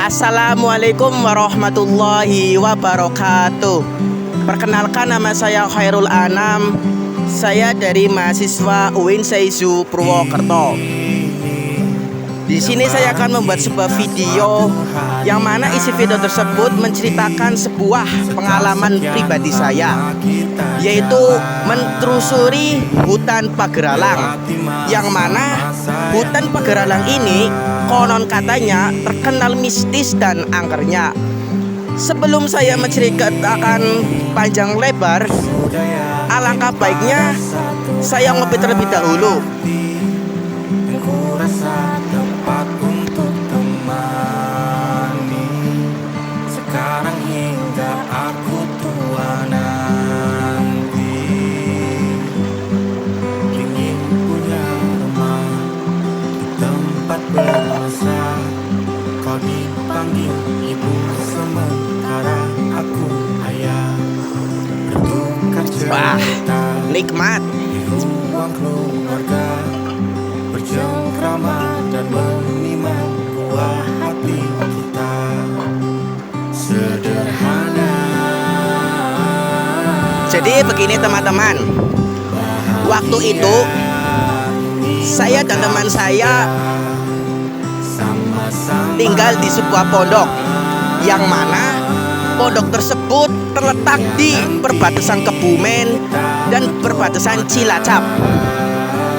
Assalamualaikum warahmatullahi wabarakatuh. Perkenalkan, nama saya Khairul Anam. Saya dari mahasiswa UIN Seizu Purwokerto. Di sini saya akan membuat sebuah video yang mana isi video tersebut menceritakan sebuah pengalaman pribadi saya, yaitu menelusuri hutan Pageralang, yang mana hutan Pageralang ini konon katanya terkenal mistis dan angkernya. Sebelum saya menceritakan panjang lebar, alangkah baiknya saya ngopi terlebih dahulu. Sekarang hingga aku tua nanti, ingin punya rumah di tempat bermasa. Kau dipanggil ibu sementara aku ayah. Bertukar cerita Nikmat. di ruang keluarga, bercengkrama dan menimang buah hati kita. Sederhana. Jadi begini teman-teman, waktu itu saya dan teman saya tinggal di sebuah pondok, yang mana pondok tersebut terletak di perbatasan Kebumen dan perbatasan Cilacap,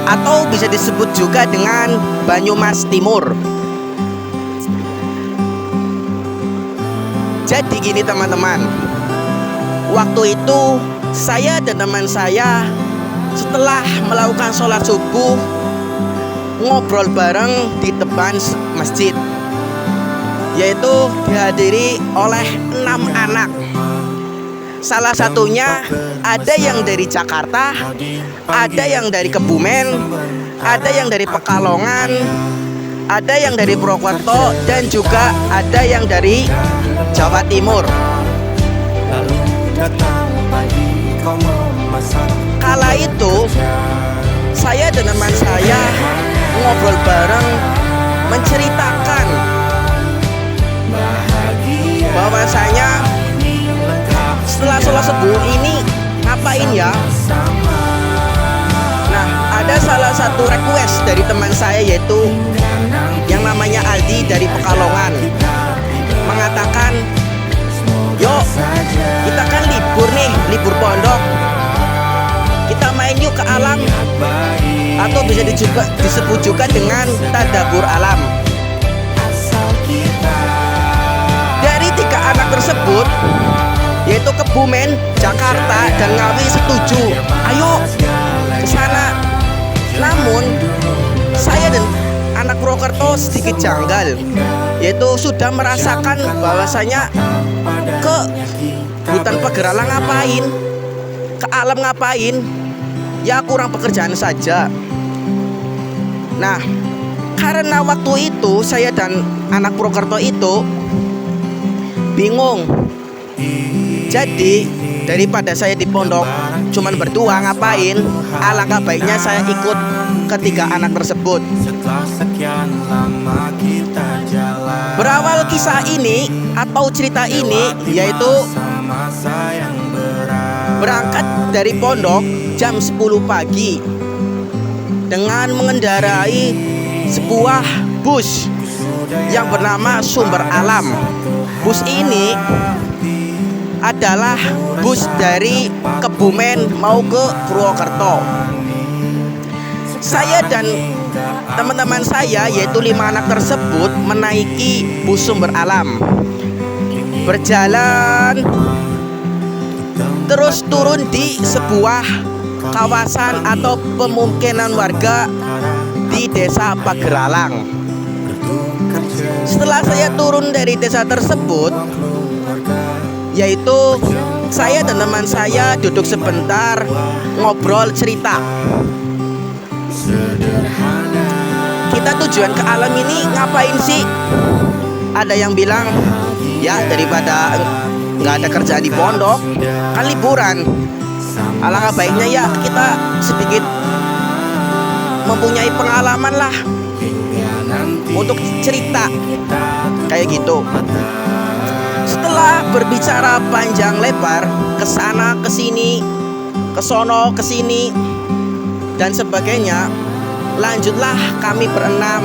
atau bisa disebut juga dengan Banyumas Timur. Jadi gini teman-teman, waktu itu saya dan teman saya setelah melakukan sholat subuh ngobrol bareng di depan masjid, yaitu dihadiri oleh 6 anak. Salah satunya ada yang dari Jakarta, ada yang dari Kebumen, ada yang dari Pekalongan, ada yang dari Purwokerto, dan juga ada yang dari Jawa Timur. Kala itu saya dan teman saya ngobrol bareng, menceritakan bahwasanya setelah sholat subuh ini ngapain ya. Nah, ada salah satu request dari teman saya, yaitu yang namanya Aldi dari Pekalongan, mengatakan, "Yuk, kita kan libur nih, libur pondok. Kita main yuk ke alam, atau bisa disebut juga dengan tadabur alam." Dari 3 anak tersebut, yaitu Kebumen, Jakarta, dan Ngawi, setuju, ayo ke sana. Namun saya dan anak Purwokerto sedikit janggal, yaitu sudah merasakan bahwasanya ke hutan Pageralang ngapain, ke alam ngapain, ya kurang pekerjaan saja. Nah, karena waktu itu saya dan anak Purwokerto itu bingung. Jadi daripada saya di pondok cuman berdua ngapain, alangkah baiknya saya ikut ketiga anak tersebut. Berawal kisah ini atau cerita ini, yaitu berangkat dari pondok jam 10 pagi dengan mengendarai sebuah bus yang bernama Sumber Alam. Bus ini adalah bus dari Kebumen mau ke Purwokerto. Saya dan teman-teman saya, yaitu 5 anak tersebut, menaiki bus Sumber Alam, berjalan terus turun di sebuah kawasan atau pemukiman warga di desa Pageralang. Setelah saya turun dari desa tersebut, yaitu saya dan teman saya duduk sebentar, ngobrol cerita. Kita tujuan ke alam ini ngapain sih? Ada yang bilang, ya daripada nggak ada kerjaan di pondok, kan liburan, alangkah baiknya ya kita sedikit mempunyai pengalaman lah untuk cerita. kayak gitu. Setelah berbicara panjang lebar, kesana kesini, kesono kesini, dan sebagainya, lanjutlah kami berenam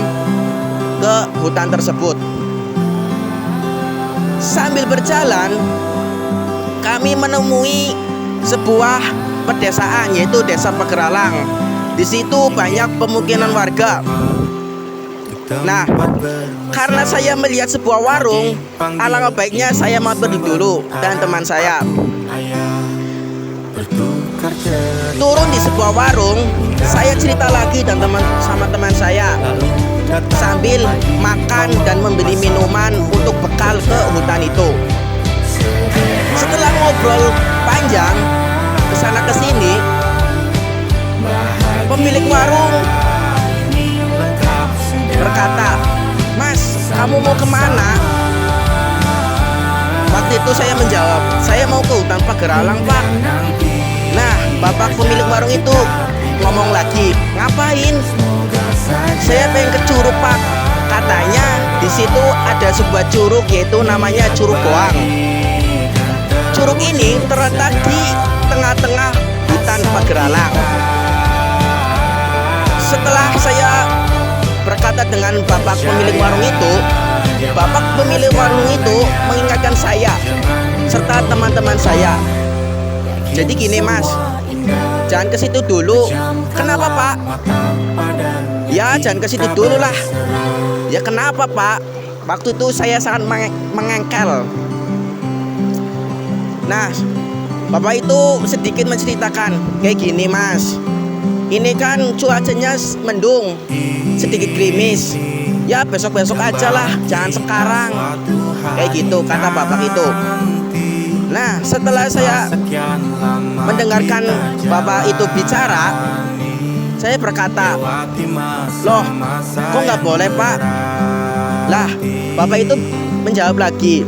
ke hutan tersebut. Sambil berjalan, kami menemui sebuah pedesaan, yaitu Desa Pegeralang. Di situ banyak pemukiman warga. Nah, karena saya melihat sebuah warung, alangkah baiknya saya mampir dulu dan teman saya. Turun di sebuah warung, saya cerita lagi dan sama teman saya sambil makan dan membeli minuman untuk bekal ke hutan itu. Setelah ngobrol panjang kesana kesini, pemilik warung berkata, "Mas, kamu mau kemana?" Waktu itu saya menjawab, "Saya mau ke hutan Pegeralang, Pak." Nah, bapak pemilik warung itu ngomong lagi, "Ngapain?" "Saya pengen ke Curug, Pak. Katanya di situ ada sebuah curug, yaitu namanya Curug Goang. Curug ini terletak di tengah-tengah hutan Pegeralang." Setelah saya berkata dengan bapak pemilik warung itu, bapak pemilik warung itu mengingatkan saya serta teman-teman saya. "Jadi gini, Mas, jangan ke situ dulu." "Kenapa, Pak?" "Ya, jangan ke situ dulu lah." "Ya, kenapa, Pak?" Waktu itu saya sangat mengengkel. Nah, bapak itu sedikit menceritakan, "Kayak gini, Mas, ini kan cuacanya mendung, sedikit gerimis. Ya besok-besok aja lah, jangan sekarang." Kayak gitu kata bapak itu. Nah, setelah saya mendengarkan bapak itu bicara, saya berkata, "Loh, kok nggak boleh, Pak?" Lah, bapak itu menjawab lagi,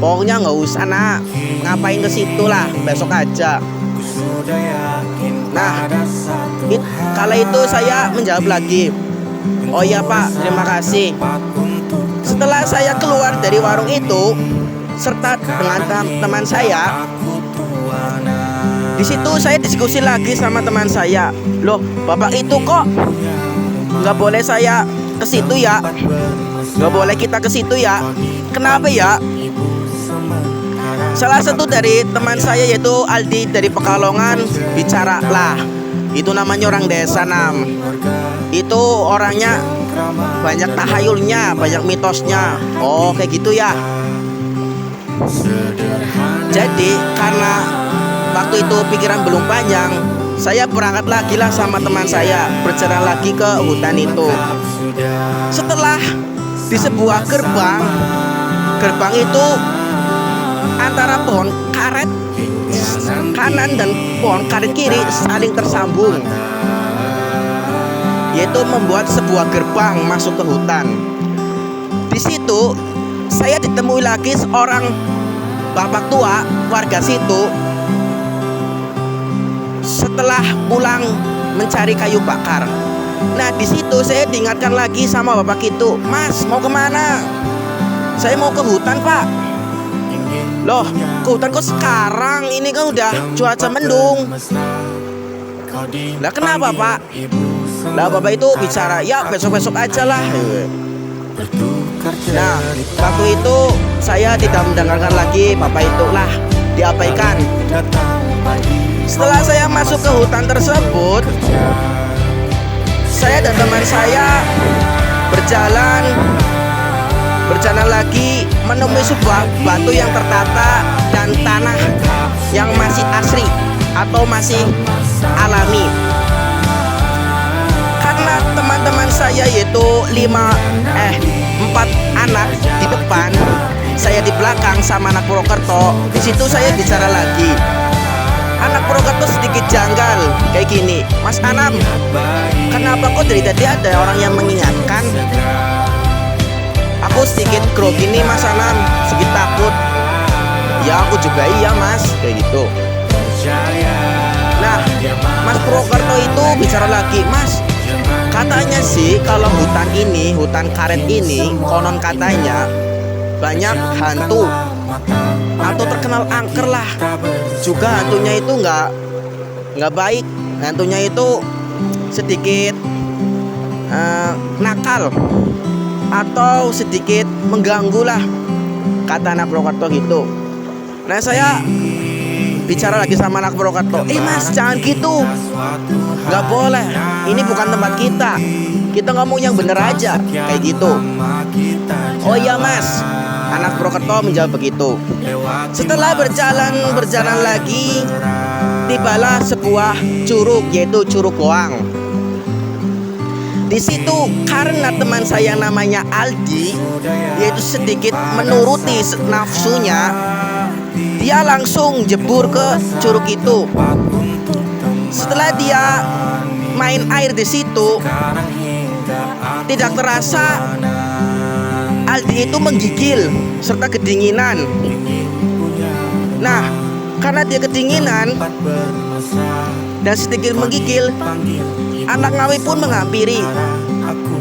"Pokoknya nggak usah, nak, ngapain ke situ lah, besok aja." Nah, kala itu saya menjawab lagi, "Oh iya, Pak, terima kasih." Setelah saya keluar dari warung itu serta dengan teman saya, di situ saya diskusi lagi sama teman saya. "Loh, bapak itu kok nggak boleh saya ke situ ya? Nggak boleh kita ke situ ya? Kenapa ya?" Salah satu dari teman saya, yaitu Aldi dari Pekalongan, bicara, "Lah, itu namanya orang desa, Nam. Itu orangnya banyak tahayulnya, banyak mitosnya." "Oh, kayak gitu ya." Jadi karena waktu itu pikiran belum panjang, saya berangkat lagi lah sama teman saya, berjalan lagi ke hutan itu. Setelah di sebuah gerbang itu antara pohon karet kanan dan pohon karet kiri saling tersambung, yaitu membuat sebuah gerbang masuk ke hutan. Di situ saya ditemui lagi seorang bapak tua warga situ. Setelah pulang mencari kayu bakar, nah di situ saya diingatkan lagi sama bapak itu, "Mas, mau kemana?" "Saya mau ke hutan, Pak." "Loh, ke hutan kok sekarang? Ini kan udah cuaca mendung." "Lah kenapa, Pak?" Lah bapak itu bicara, "Ya besok-besok aja lah." Nah, waktu itu saya tidak mendengarkan lagi bapak itu, lah diabaikan. Setelah saya masuk ke hutan tersebut, saya dan teman saya berjalan lagi menemui sebuah batu yang tertata dan tanah yang masih asri atau masih alami. Karena teman-teman saya yaitu 4 anak di depan, saya di belakang sama anak Purwokerto. Di situ saya bicara lagi. Anak Purwokerto sedikit janggal kayak gini, "Mas Anam, kenapa kok dari tadi ada orang yang mengingatkan?" Aku sedikit grogi nih, Mas Anam, sedikit takut. "Ya aku juga iya, Mas," kayak gitu. Nah, Mas Purwokerto itu bicara lagi, "Mas, Katanya sih kalau hutan ini, hutan karet ini, konon katanya banyak hantu atau terkenal angker lah. Juga hantunya itu nggak baik. Hantunya itu sedikit nakal atau sedikit mengganggu lah, kata anak Purwokerto gitu. Nah saya bicara lagi sama anak Purwokerto, mas jangan gitu, nggak boleh, ini bukan tempat kita ngomong yang bener aja, kayak gitu. Oh iya mas, anak Purwokerto menjawab begitu. Setelah berjalan lagi, tibalah sebuah curug, yaitu Curug Goang. Di situ karena teman saya namanya Aldi, yaitu sedikit menuruti nafsunya, dia langsung jebur ke curug itu. Setelah dia main air di situ, tidak terasa Aldi itu menggigil serta kedinginan. Nah, karena dia kedinginan dan sedikit menggigil, anak Ngawi pun menghampiri.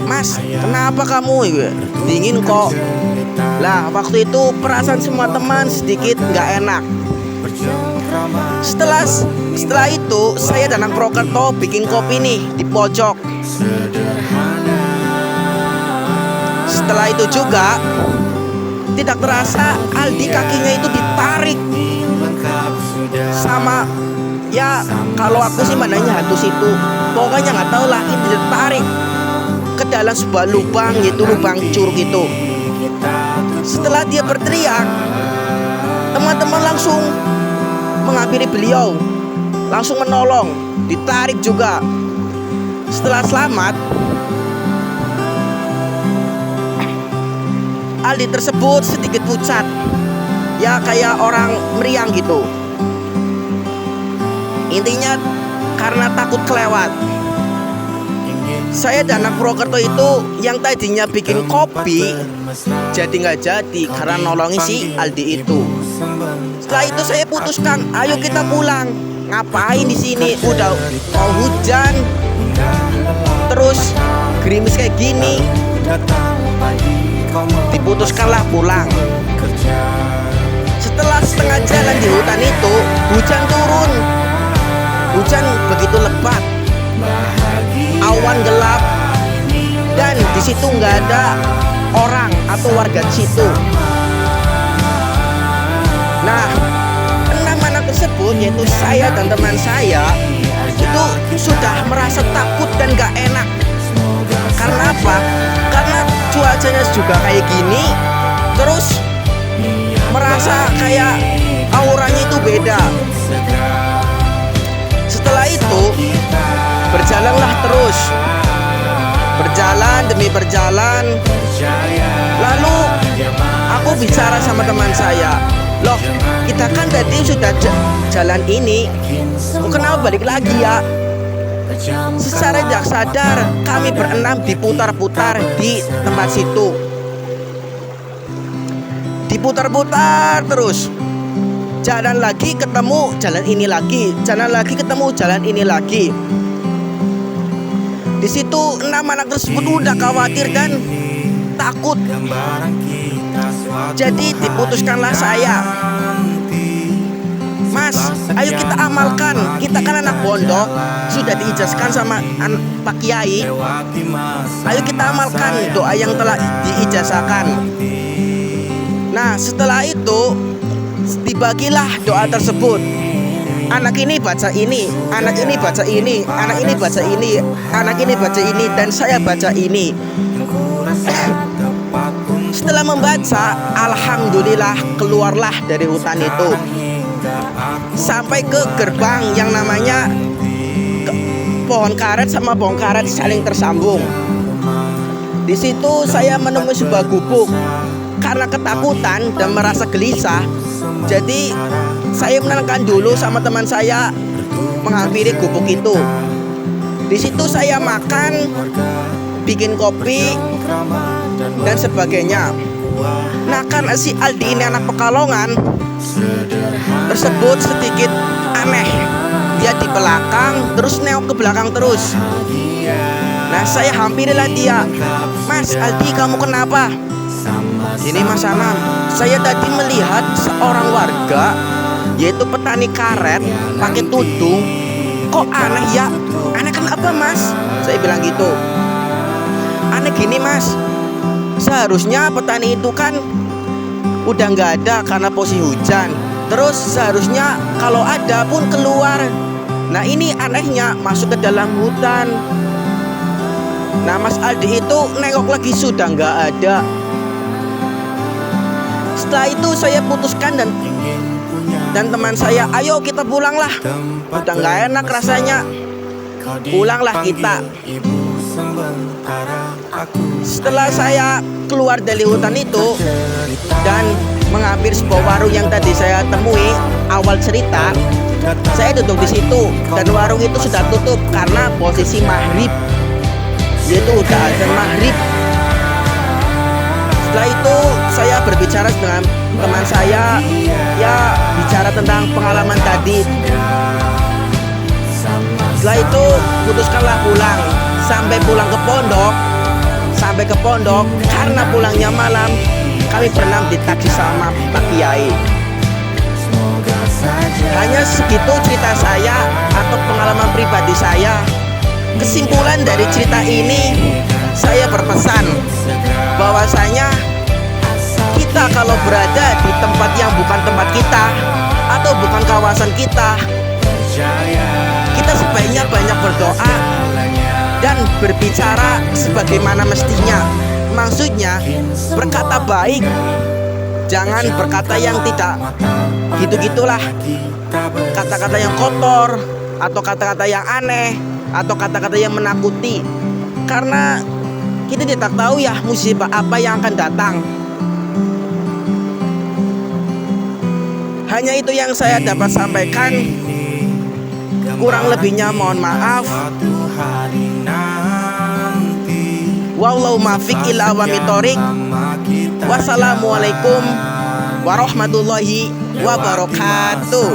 Mas, kenapa kamu? Dingin kok. Lah, waktu itu perasaan semua teman sedikit nggak enak. Setelah itu saya dan anak Purwokerto bikin kopi nih di pojok. Setelah itu juga tidak terasa Aldi kakinya itu ditarik sama, ya kalau aku sih mananya hantu situ. Pokoknya nggak tahu lah, ini ditarik ke dalam sebuah lubang, yaitu lubang curug itu. Setelah dia berteriak, teman-teman langsung menghampiri beliau, langsung menolong, ditarik juga. Setelah selamat, Aldi tersebut sedikit pucat, ya kayak orang meriang gitu. Intinya karena takut kelewat. Saya dan anak Purwokerto itu yang tadinya bikin kopi jadi nggak jadi karena nolongi si Aldi itu. Setelah itu saya putuskan, ayo kita pulang. Ngapain di sini? Udah mau hujan, terus gerimis kayak gini. Diputuskanlah pulang. Setelah setengah jalan di hutan itu, hujan turun. Hujan begitu lebat, awan gelap, dan di situ nggak ada orang atau warga di situ. Nah, 6 anak tersebut, yaitu saya dan teman saya, itu sudah merasa takut dan nggak enak. Karena apa? Karena cuacanya juga kayak gini, terus merasa kayak auranya itu beda. Setelah itu berjalanlah terus, berjalan demi berjalan. Lalu aku bicara sama teman saya, loh kita kan tadi sudah jalan ini, kenapa balik lagi ya? Secara tidak sadar kami berenam diputar-putar di tempat situ, diputar-putar terus. Jalan lagi ketemu jalan ini lagi, jalan lagi ketemu jalan ini lagi. Di situ 6 anak tersebut udah khawatir dan takut. Jadi diputuskanlah saya, Mas, ayo kita amalkan. Kita kan anak pondok, sudah diijazahkan sama Pak Kiai. Ayo kita amalkan doa yang telah diijazahkan. Nah, setelah itu dibagilah doa tersebut. Anak ini baca ini, anak ini baca ini, anak ini baca ini, anak ini baca ini, dan saya baca ini. Setelah membaca, alhamdulillah keluarlah dari hutan itu, sampai ke gerbang yang namanya pohon karet sama pohon karet saling tersambung. Di situ saya menemui sebuah gubuk. Karena ketakutan dan merasa gelisah, jadi saya menenangkan dulu sama teman saya menghampiri gubuk itu. Di situ saya makan, bikin kopi dan sebagainya. Nah, karena si Aldi ini anak Pekalongan tersebut sedikit aneh. Dia di belakang terus nengok ke belakang terus. Nah, saya hampirilah dia. Mas Aldi, kamu kenapa? Ini Mas Anam, saya tadi melihat seorang warga, yaitu petani karet, pakai tudung. Kok aneh ya? Aneh kenapa Mas? Saya bilang gitu. Aneh gini Mas, seharusnya petani itu kan udah nggak ada karena posisi hujan. Terus seharusnya kalau ada pun keluar. Nah ini anehnya masuk ke dalam hutan. Nah Mas Aldi itu nengok lagi sudah nggak ada. Setelah itu saya putuskan dan teman saya, ayo kita pulanglah. Udah nggak enak rasanya. Pulanglah kita. Setelah saya keluar dari hutan itu dan menghampiri sebuah warung yang tadi saya temui awal cerita, saya duduk di situ dan warung itu sudah tutup karena posisi maghrib, yaitu udah azan maghrib. Setelah itu saya berbicara dengan teman saya, ya bicara tentang pengalaman tadi. Setelah itu putuskanlah pulang. Sampai pulang ke pondok, karena pulangnya malam, kami berenam di taksi sama Pak Kiai. Hanya segitu cerita saya atau pengalaman pribadi saya. Kesimpulan dari cerita ini, saya berpesan bahwasanya kita kalau berada di tempat yang bukan tempat kita atau bukan kawasan kita, kita sebaiknya banyak berdoa dan berbicara sebagaimana mestinya. Maksudnya berkata baik, jangan berkata yang tidak gitu-gitulah. Kata-kata yang kotor atau kata-kata yang aneh atau kata-kata yang menakuti, karena kita tidak tahu ya musibah apa yang akan datang. Hanya itu yang saya dapat sampaikan. Kurang lebihnya mohon maaf. Wallahu muwaffiq ila aqwamit thoriq. Wassalamualaikum warahmatullahi wabarakatuh.